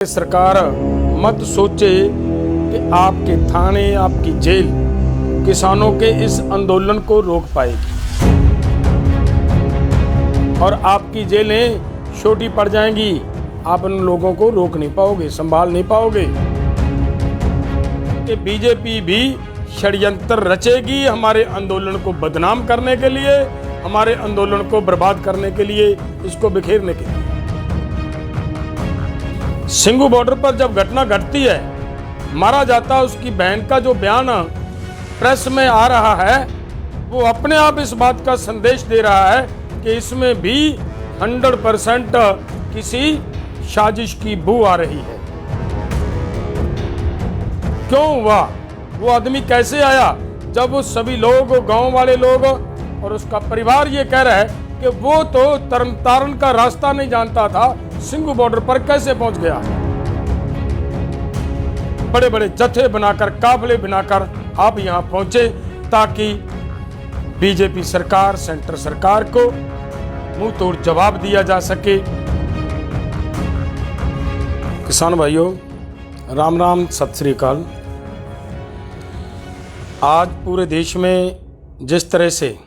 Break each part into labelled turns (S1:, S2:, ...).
S1: सरकार मत सोचे कि आपके थाने, आपकी जेल किसानों के इस आंदोलन को रोक पाएगी और आपकी जेलें छोटी पड़ जाएंगी। आप उन लोगों को रोक नहीं पाओगे, संभाल नहीं पाओगे। कि बीजेपी भी षड्यंत्र रचेगी हमारे आंदोलन को बदनाम करने के लिए, हमारे आंदोलन को बर्बाद करने के लिए, इसको बिखेरने के लिए। सिंघू बॉर्डर पर जब घटना घटती है, मारा जाता है, उसकी बहन का जो बयान प्रेस में आ रहा है, वो अपने आप इस बात का संदेश दे रहा है कि इसमें भी 100% किसी साजिश की बू आ रही है। क्यों हुआ? वो आदमी कैसे आया? जब वो सभी लोग, गांव वाले लोग और उसका परिवार ये कह रहा है कि वो तो तरन का रास्ता नहीं जानता था, सिंघू बॉर्डर पर कैसे पहुंच गया। बड़े बड़े जत्थे बनाकर, काफले बनाकर आप यहां पहुंचे ताकि बीजेपी सरकार, सेंटर सरकार को मुंह तोड़ जवाब दिया जा सके। किसान भाइयों, राम राम, सत श्री अकाल। आज पूरे देश में जिस तरह से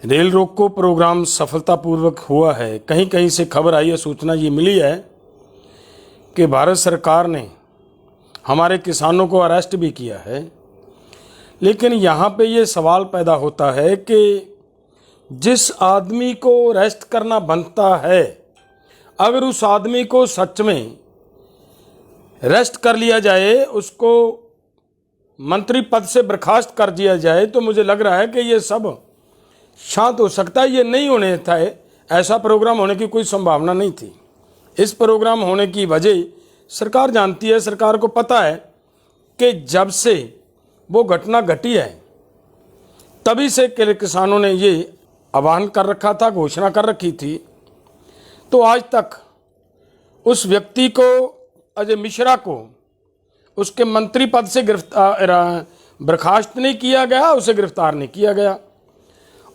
S1: रेल रोको प्रोग्राम सफलतापूर्वक हुआ है, कहीं कहीं से खबर आई है, सूचना ये मिली है कि भारत सरकार ने हमारे किसानों को अरेस्ट भी किया है। लेकिन यहाँ पे ये सवाल पैदा होता है कि जिस आदमी को अरेस्ट करना बनता है, अगर उस आदमी को सच में अरेस्ट कर लिया जाए, उसको मंत्री पद से बर्खास्त कर दिया जाए, तो मुझे लग रहा है कि ये सब शांत हो सकता है। ये नहीं होने था, ऐसा प्रोग्राम होने की कोई संभावना नहीं थी। इस प्रोग्राम होने की वजह सरकार जानती है, सरकार को पता है कि जब से वो घटना घटी है तभी से किसानों ने ये आह्वान कर रखा था, घोषणा कर रखी थी। तो आज तक उस व्यक्ति को, अजय मिश्रा को, उसके मंत्री पद से बर्खास्त नहीं किया गया, उसे गिरफ्तार नहीं किया गया।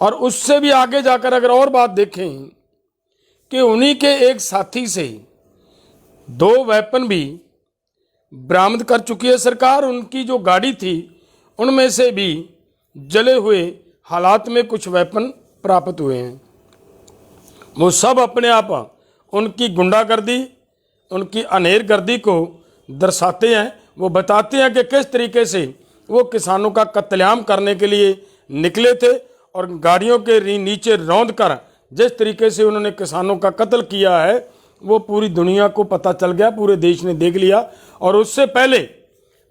S1: और उससे भी आगे जाकर अगर और बात देखें कि उन्हीं के एक साथी से 2 वेपन भी बरामद कर चुकी है सरकार। उनकी जो गाड़ी थी उनमें से भी जले हुए हालात में कुछ वेपन प्राप्त हुए हैं। वो सब अपने आप उनकी गुंडागर्दी, उनकी अनेरगर्दी को दर्शाते हैं। वो बताते हैं कि किस तरीके से वो किसानों का कत्लेआम करने के लिए निकले थे और गाड़ियों के नीचे रौंद कर जिस तरीके से उन्होंने किसानों का कत्ल किया है, वो पूरी दुनिया को पता चल गया, पूरे देश ने देख लिया। और उससे पहले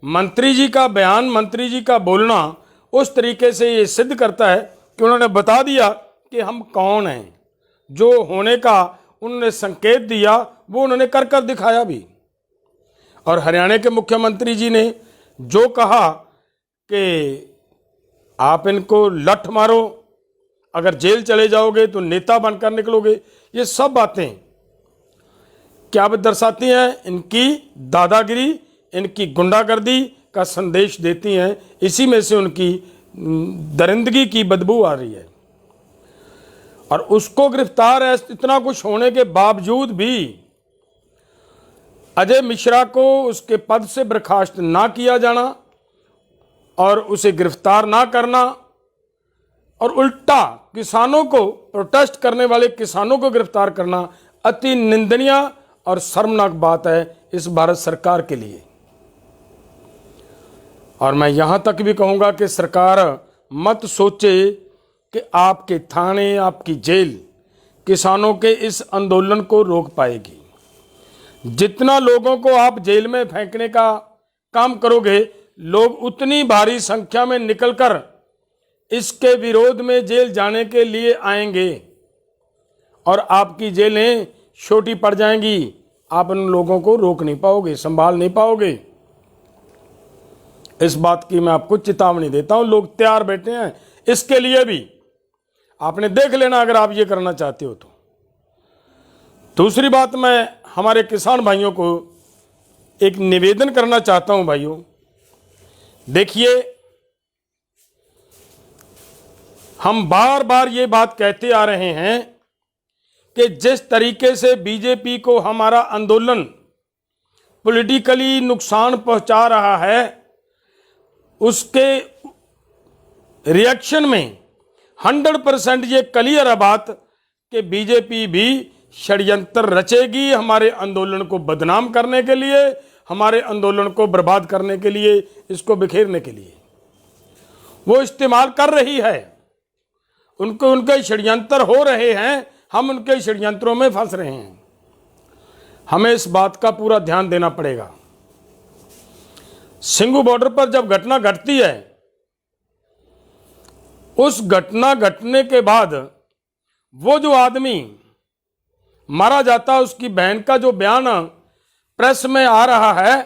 S1: मंत्री जी का बयान, मंत्री जी का बोलना उस तरीके से ये सिद्ध करता है कि उन्होंने बता दिया कि हम कौन हैं। जो होने का उन्होंने संकेत दिया वो उन्होंने कर कर दिखाया भी। और हरियाणा के मुख्यमंत्री जी ने जो कहा कि आप इनको लठ मारो, अगर जेल चले जाओगे तो नेता बनकर निकलोगे, ये सब बातें क्या दर्शाती हैं? इनकी दादागिरी, इनकी गुंडागर्दी का संदेश देती हैं। इसी में से उनकी दरिंदगी की बदबू आ रही है। और उसको गिरफ्तार है, इतना कुछ होने के बावजूद भी अजय मिश्रा को उसके पद से बर्खास्त ना किया जाना और उसे गिरफ्तार ना करना और उल्टा किसानों को, प्रोटेस्ट करने वाले किसानों को गिरफ्तार करना अति निंदनीय और शर्मनाक बात है इस भारत सरकार के लिए। और मैं यहां तक भी कहूंगा कि सरकार मत सोचे कि आपके थाने, आपकी जेल किसानों के इस आंदोलन को रोक पाएगी। जितना लोगों को आप जेल में फेंकने का काम करोगे, लोग उतनी भारी संख्या में निकलकर इसके विरोध में जेल जाने के लिए आएंगे और आपकी जेलें छोटी पड़ जाएंगी। आप उन लोगों को रोक नहीं पाओगे, संभाल नहीं पाओगे। इस बात की मैं आपको चेतावनी देता हूं। लोग तैयार बैठे हैं इसके लिए भी, आपने देख लेना अगर आप ये करना चाहते हो तो। दूसरी बात, मैं हमारे किसान भाइयों को एक निवेदन करना चाहता हूं। भाइयों देखिए, हम बार बार ये बात कहते आ रहे हैं कि जिस तरीके से बीजेपी को हमारा आंदोलन पॉलिटिकली नुकसान पहुंचा रहा है, उसके रिएक्शन में 100% ये क्लियर है बात कि बीजेपी भी षड्यंत्र रचेगी हमारे आंदोलन को बदनाम करने के लिए, हमारे आंदोलन को बर्बाद करने के लिए, इसको बिखेरने के लिए वो इस्तेमाल कर रही है। उनके षड्यंत्र हो रहे हैं, हम उनके षड्यंत्रों में फंस रहे हैं। हमें इस बात का पूरा ध्यान देना पड़ेगा। सिंघू बॉर्डर पर जब घटना घटती है, उस घटना घटने के बाद वो जो आदमी मारा जाता, उसकी बहन का जो बयान प्रेस में आ रहा है,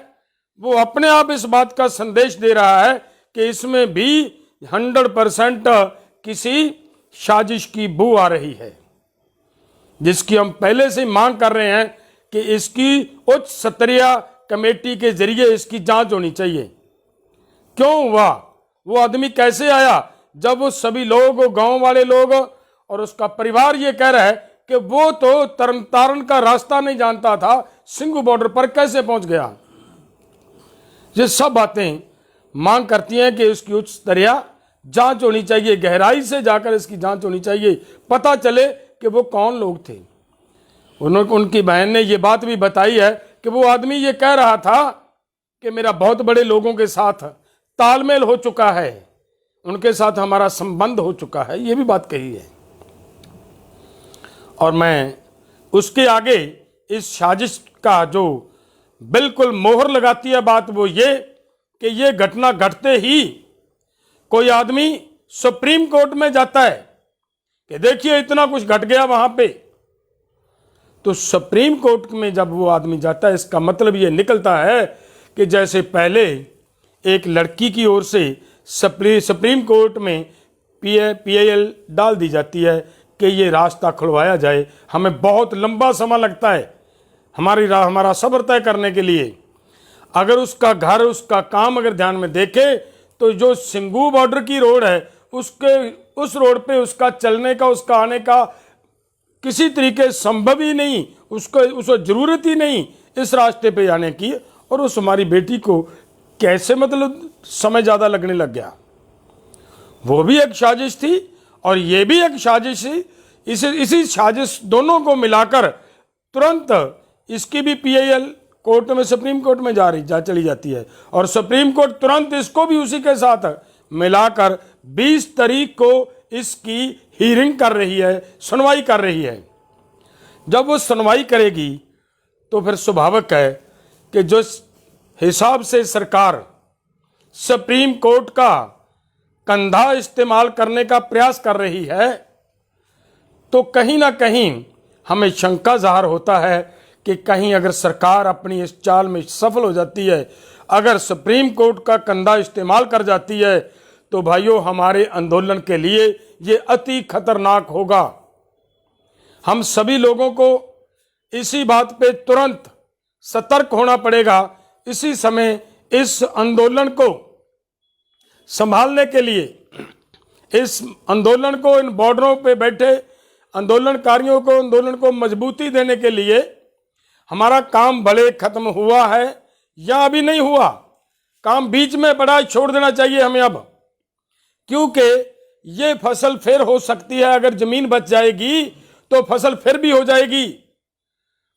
S1: वो अपने आप इस बात का संदेश दे रहा है कि इसमें भी 100% किसी साजिश की बू आ रही है, जिसकी हम पहले से मांग कर रहे हैं कि इसकी उच्च स्तरीय कमेटी के जरिए इसकी जांच होनी चाहिए। क्यों हुआ, वो आदमी कैसे आया, जब वो सभी लोग, वो गांव वाले लोग और उसका परिवार ये कह रहा है कि वो तो तरन का रास्ता नहीं जानता था, सिंघू बॉर्डर पर कैसे पहुंच गया। ये सब बातें मांग करती हैं कि इसकी उच्च स्तरीय जांच होनी चाहिए, गहराई से जाकर इसकी जांच होनी चाहिए, पता चले कि वो कौन लोग थे। उनकी बहन ने ये बात भी बताई है कि वो आदमी ये कह रहा था कि मेरा बहुत बड़े लोगों के साथ तालमेल हो चुका है, उनके साथ हमारा संबंध हो चुका है, ये भी बात कही है। और मैं उसके आगे इस साजिश का जो बिल्कुल मोहर लगाती है बात, वो ये कि ये घटना घटते ही कोई आदमी सुप्रीम कोर्ट में जाता है कि देखिए इतना कुछ घट गया वहां पे। तो सुप्रीम कोर्ट में जब वो आदमी जाता है, इसका मतलब ये निकलता है कि जैसे पहले एक लड़की की ओर से सुप्रीम कोर्ट में पीआईएल डाल दी जाती है कि ये रास्ता खुलवाया जाए। हमें बहुत लंबा समय लगता है हमारा सब्र तय करने के लिए। अगर उसका घर, उसका काम अगर ध्यान में देखे तो जो सिंघू बॉर्डर की रोड है, उस रोड पे उसका चलने का, उसका आने का किसी तरीके संभव ही नहीं, उसको जरूरत ही नहीं इस रास्ते पे जाने की। और उस हमारी बेटी को कैसे मतलब समय ज़्यादा लगने लग गया। वो भी एक साजिश थी और ये भी एक साजिश थी। इसी साजिश दोनों को मिलाकर तुरंत इसकी भी पीआईएल कोर्ट में, सुप्रीम कोर्ट में चली जाती है और सुप्रीम कोर्ट तुरंत इसको भी उसी के साथ मिलाकर 20 तारीख को इसकी हियरिंग कर रही है, सुनवाई कर रही है। जब वो सुनवाई करेगी तो फिर स्वाभाविक है कि जो हिसाब से सरकार सुप्रीम कोर्ट का कंधा इस्तेमाल करने का प्रयास कर रही है, तो कहीं ना कहीं हमें शंका ज़ाहिर होता है कि कहीं अगर सरकार अपनी इस चाल में सफल हो जाती है, अगर सुप्रीम कोर्ट का कंधा इस्तेमाल कर जाती है, तो भाइयों हमारे आंदोलन के लिए ये अति खतरनाक होगा। हम सभी लोगों को इसी बात पे तुरंत सतर्क होना पड़ेगा। इसी समय इस आंदोलन को संभालने के लिए, इस आंदोलन को, इन बॉर्डरों पे बैठे आंदोलनकारियों को, आंदोलन को मजबूती देने के लिए हमारा काम भले खत्म हुआ है या अभी नहीं हुआ, काम बीच में पड़ा, छोड़ देना चाहिए हमें अब, क्योंकि ये फसल फिर हो सकती है। अगर जमीन बच जाएगी तो फसल फिर भी हो जाएगी।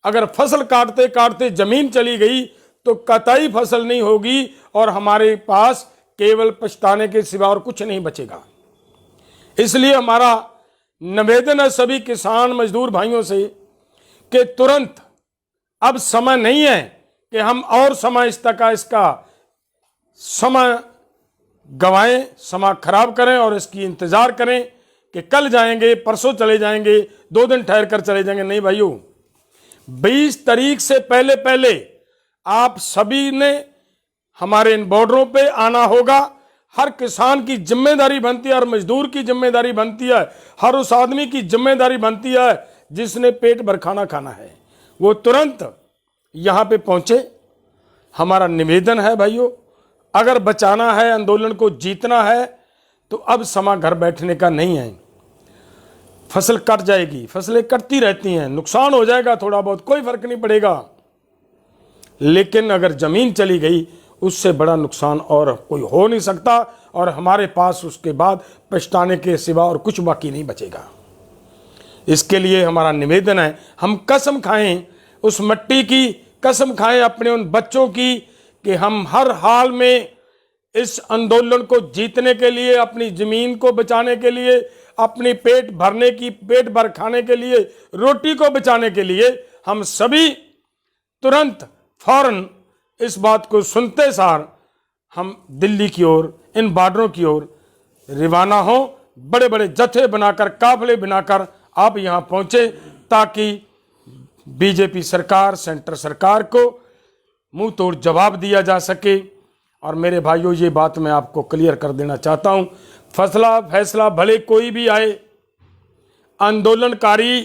S1: अगर फसल काटते काटते जमीन चली गई तो कतई फसल नहीं होगी और हमारे पास केवल पछताने के सिवा और कुछ नहीं बचेगा। इसलिए हमारा निवेदन है सभी किसान मजदूर भाइयों से कि तुरंत, अब समय नहीं है कि हम और समय इसका समय गवाएं, समय खराब करें और इसकी इंतजार करें कि कल जाएंगे, परसों चले जाएंगे, 2 दिन ठहर कर चले जाएंगे। नहीं भाइयों, 20 तारीख से पहले पहले आप सभी ने हमारे इन बॉर्डरों पे आना होगा। हर किसान की जिम्मेदारी बनती है, हर मजदूर की जिम्मेदारी बनती है, हर उस आदमी की जिम्मेदारी बनती है जिसने पेट भर खाना खाना है, वो तुरंत यहाँ पे पहुँचे। हमारा निवेदन है भाइयों, अगर बचाना है, आंदोलन को जीतना है, तो अब समय घर बैठने का नहीं है। फसल कट जाएगी, फसलें कटती रहती हैं, नुकसान हो जाएगा थोड़ा बहुत, कोई फर्क नहीं पड़ेगा। लेकिन अगर जमीन चली गई उससे बड़ा नुकसान और कोई हो नहीं सकता, और हमारे पास उसके बाद पछताने के सिवा और कुछ बाकी नहीं बचेगा। इसके लिए हमारा निवेदन है, हम कसम खाएं, उस मट्टी की कसम खाएं अपने उन बच्चों की, कि हम हर हाल में इस आंदोलन को जीतने के लिए, अपनी जमीन को बचाने के लिए, अपनी पेट भरने की, पेट भर खाने के लिए, रोटी को बचाने के लिए, हम सभी तुरंत फौरन इस बात को सुनते सार हम दिल्ली की ओर, इन बॉर्डरों की ओर रवाना हो। बड़े बड़े जत्थे बनाकर, काफले बनाकर आप यहाँ पहुंचे, ताकि बीजेपी सरकार, सेंटर सरकार को मुंह तोड़ जवाब दिया जा सके। और मेरे भाइयों, ये बात मैं आपको क्लियर कर देना चाहता हूं, फैसला भले कोई भी आए, आंदोलनकारी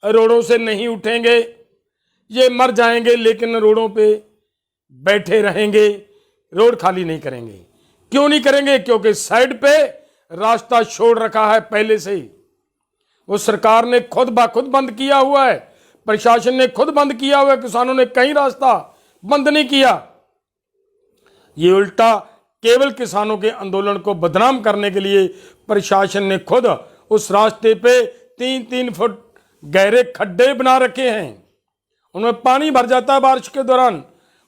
S1: रोडों से नहीं उठेंगे, ये मर जाएंगे लेकिन रोडों पे बैठे रहेंगे, रोड खाली नहीं करेंगे। क्यों नहीं करेंगे? क्योंकि साइड पे रास्ता छोड़ रखा है पहले से ही। वो सरकार ने खुद बाखुद बंद किया हुआ है, प्रशासन ने खुद बंद किया हुआ है, किसानों ने कहीं रास्ता बंद नहीं किया। ये उल्टा केवल किसानों के आंदोलन को बदनाम करने के लिए प्रशासन ने खुद उस रास्ते पे 3-3 फुट गहरे खड्डे बना रखे हैं, उनमें पानी भर जाता है बारिश के दौरान।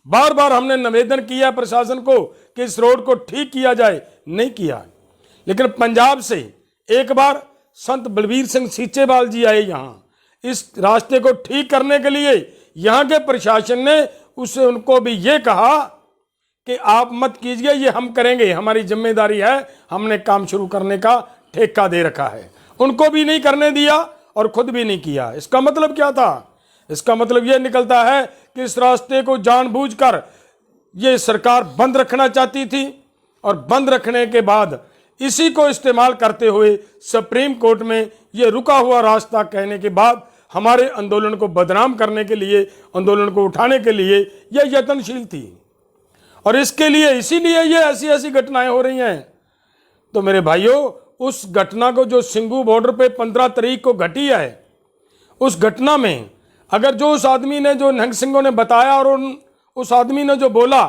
S1: बार बार हमने निवेदन किया प्रशासन को कि इस रोड को ठीक किया जाए, नहीं किया। लेकिन पंजाब से एक बार संत बलबीर सिंह सीचेवाल जी आए यहाँ, इस रास्ते को ठीक करने के लिए। यहाँ के प्रशासन ने उनको भी ये कहा कि आप मत कीजिए, ये हम करेंगे, हमारी जिम्मेदारी है, हमने काम शुरू करने का ठेका दे रखा है। उनको भी नहीं करने दिया और खुद भी नहीं किया। इसका मतलब क्या था? इसका मतलब यह निकलता है कि इस रास्ते को जानबूझकर ये सरकार बंद रखना चाहती थी, और बंद रखने के बाद इसी को इस्तेमाल करते हुए सुप्रीम कोर्ट में ये रुका हुआ रास्ता कहने के बाद हमारे आंदोलन को बदनाम करने के लिए, आंदोलन को उठाने के लिए यह यत्नशील थी। और इसके लिए, इसीलिए ये ऐसी ऐसी घटनाएं हो रही हैं। तो मेरे भाइयों, उस घटना को जो सिंघू बॉर्डर पे 15 तारीख को घटी है, उस घटना में अगर जो उस आदमी ने, जो निहंग सिंहों ने बताया, और उस आदमी ने जो बोला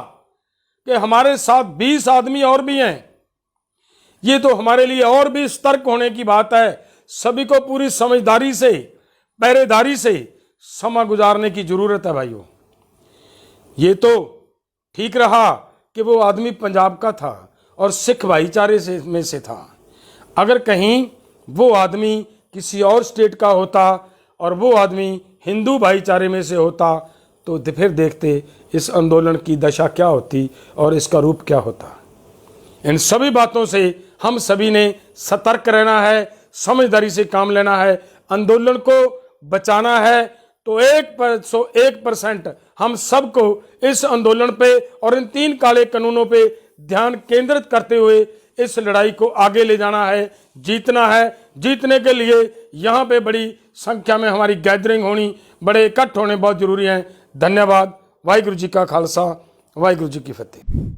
S1: कि हमारे साथ 20 आदमी और भी हैं, ये तो हमारे लिए और भी सतर्क होने की बात है। सभी को पूरी समझदारी से, पहरेदारी से समय गुजारने की जरूरत है भाइयों। ये तो ठीक रहा कि वो आदमी पंजाब का था और सिख भाईचारे में से था। अगर कहीं वो आदमी किसी और स्टेट का होता और वो आदमी हिंदू भाईचारे में से होता, तो फिर देखते इस आंदोलन की दशा क्या होती और इसका रूप क्या होता। इन सभी बातों से हम सभी ने सतर्क रहना है, समझदारी से काम लेना है। आंदोलन को बचाना है तो 1% हम सबको इस आंदोलन पे और इन 3 काले कानूनों पे ध्यान केंद्रित करते हुए इस लड़ाई को आगे ले जाना है, जीतना है। जीतने के लिए यहाँ पे बड़ी संख्या में हमारी गैदरिंग होनी, बड़े इकट्ठ होने बहुत जरूरी हैं। धन्यवाद। वाहिगुरु जी का खालसा, वाहिगुरु जी की फतेह।